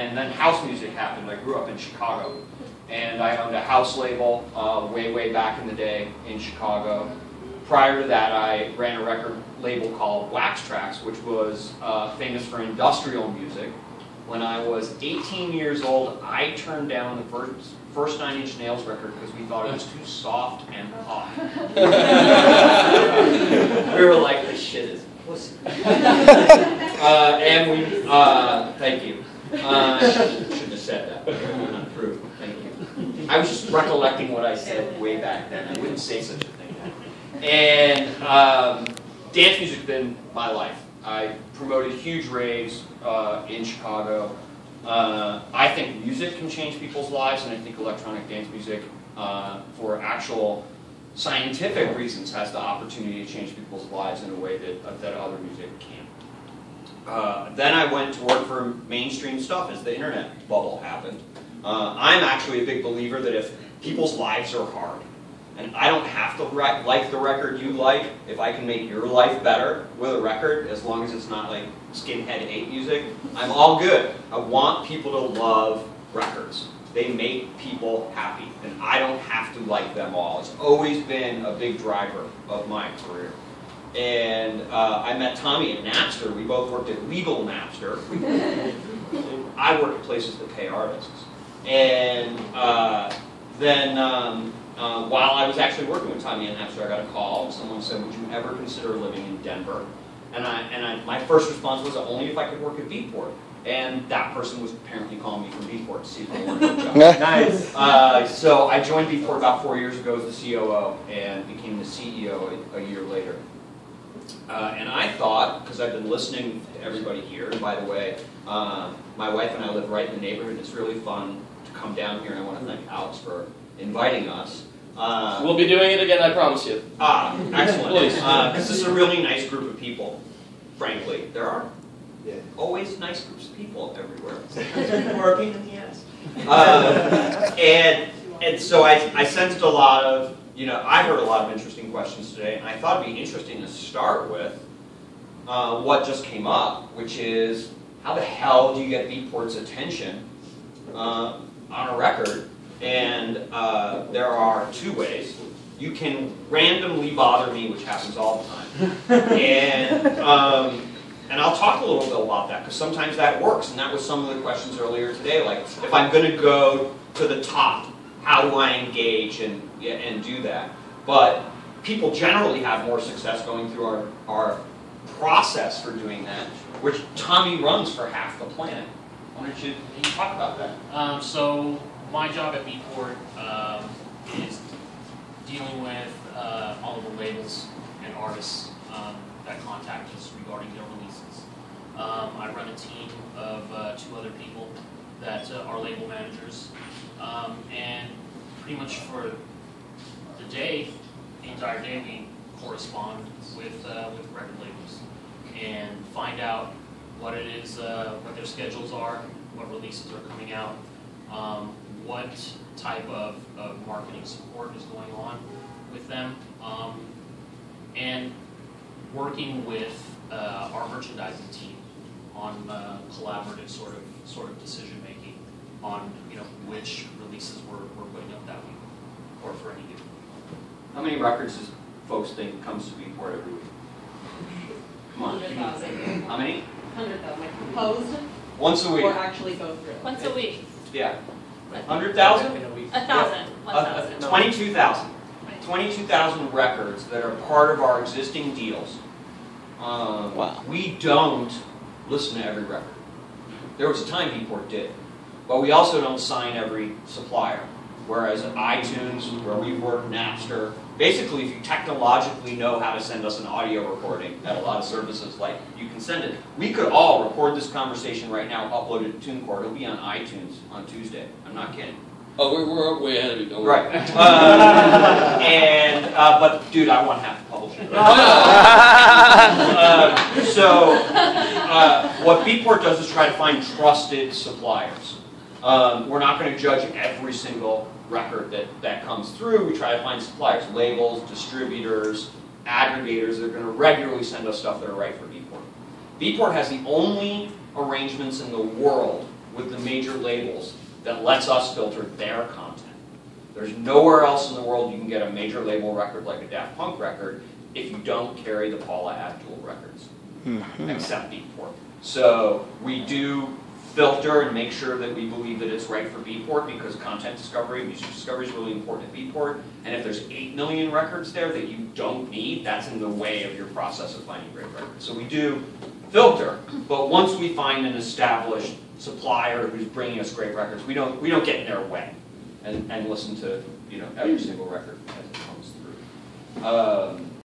And then house music happened. I grew up in Chicago. And I owned a house label way back in the day in Chicago. Prior to that, I ran a record label called Wax Trax, which was famous for industrial music. When I was 18 years old, I turned down the first 9 Inch Nails record because we thought it was too soft and hot. We were like, this shit is pussy. And we, thank you. Shouldn't have said that, but unapproved. Thank you. I was just recollecting what I said way back then. I wouldn't say such a thing now. And dance music's been my life. I promoted huge raves in Chicago. I think music can change people's lives, and I think electronic dance music, for actual scientific reasons, has the opportunity to change people's lives in a way that other music can't. Then I went to work for mainstream stuff as the internet bubble happened. I'm actually a big believer that if people's lives are hard, and I don't have to like the record you like, if I can make your life better with a record, as long as it's not like skinhead hate music, I'm all good. I want people to love records. They make people happy, and I don't have to like them all. It's always been a big driver of my career. And I met Tommy at Napster. We both worked at legal Napster. I work at places that pay artists. And then while I was actually working with Tommy at Napster, I got a call, and someone said, would you ever consider living in Denver? And my first response was, only if I could work at Beatport. And that person was apparently calling me from Beatport to see if I wanted a job. Nice. So I joined Beatport about 4 years ago as the COO and became the CEO a year later. And I thought, because I've been listening to everybody here, and by the way, my wife and I live right in the neighborhood. It's really fun to come down here, and I want to thank Alex for inviting us. We'll be doing it again, I promise you. Excellent. Because this is a really nice group of people, frankly. There are always nice groups of people everywhere. Sometimes people are a pain in the ass. And so I sensed a lot of, I heard a lot of interesting questions today, and I thought it'd be interesting to start with what just came up, which is, how the hell do you get Beatport's attention on a record? And there are two ways. You can randomly bother me, which happens all the time. And I'll talk a little bit about that, because sometimes that works. And that was some of the questions earlier today. Like, if I'm going to go to the top, how do I engage and do that? But people generally have more success going through our process for doing that, which Tommy runs for half the planet. Why don't you talk about that? So my job at Beatport is dealing with all of the labels and artists that contact us regarding their releases. I run a team of 2 other people that are label managers, and pretty much for the day, the entire day, we correspond with record labels and find out what it is, what their schedules are, what releases are coming out, what type of marketing support is going on with them, and working with our merchandising team on collaborative sort of decision making on which releases we're putting up that week or for any given week. How many records does folks think comes to Beatport every week? Come on. 100,000. How many? 100,000. Like proposed. Once a week. Or actually go through. Once a week. Yeah. 100,000? 1,000. 1,000. 22,000. 22,000 records that are part of our existing deals. Wow. We don't listen to every record. There was a time Beatport did. But we also don't sign every supplier. Whereas iTunes, where we've worked, Napster, basically if you technologically know how to send us an audio recording at a lot of services, like you can send it. We could all record this conversation right now, upload it to TuneCore. It'll be on iTunes on Tuesday. I'm not kidding. Oh, we're way ahead of you. Don't worry. Right. But dude, I want to have to publish it. What Beatport does is try to find trusted suppliers. We're not going to judge every single record that comes through. We try to find suppliers, labels, distributors, aggregators that are going to regularly send us stuff that are right for Beatport. Beatport has the only arrangements in the world with the major labels that lets us filter their content. There's nowhere else in the world you can get a major label record like a Daft Punk record if you don't carry the Paula Abdul records, except Beatport. So we do filter and make sure that we believe that it's right for Beatport, because content discovery, music discovery is really important at Beatport. And if there's 8 million records there that you don't need, that's in the way of your process of finding great records. So we do filter, but once we find an established supplier who's bringing us great records, we don't get in their way and listen to every single record as it comes through.